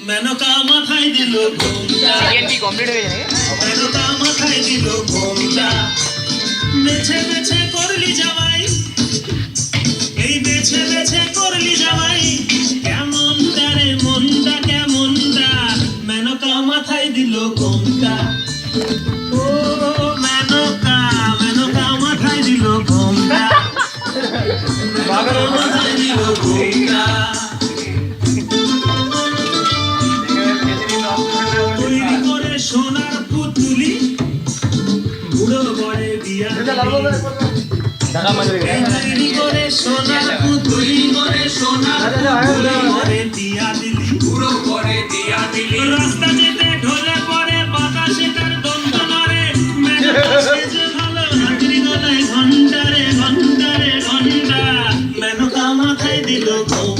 মেনকা মাথায় দিল ঘোমটা, সিএনটি কমপ্লিট হয়ে যায়। মেনকা মাথায় দিল ঘোমটা, বেছে বেছে করলি জামাই, এই বেছে বেছে করলি জামাই, কেমন তারে মনটা কেমন দা, মেনকা মাথায় দিল ঘোমটা, ও মেনকা, মেনকা মাথায় দিল ঘোমটা, মেনকা মাথায় দিল ঘোমটা। তৈরি করে সোনার পুতুলি, বুড়ো বরে বিয়া তৈরি করে সোনার পুতুলি, করে সোনার পুতুলি বরে বিয়া দিলি, বুড়ো বরে বিয়া দিলি, রাস্তা যেতে ঢলে পড়ে বাতাসে তার দ্বন্দ্ব নড়ে, মেনকা সেজে ভালো হাতির গলায় ঘন্টা রে ঘন্টা রে ঘন্টা, মেনকা মাথায় দিল ঘোমটা।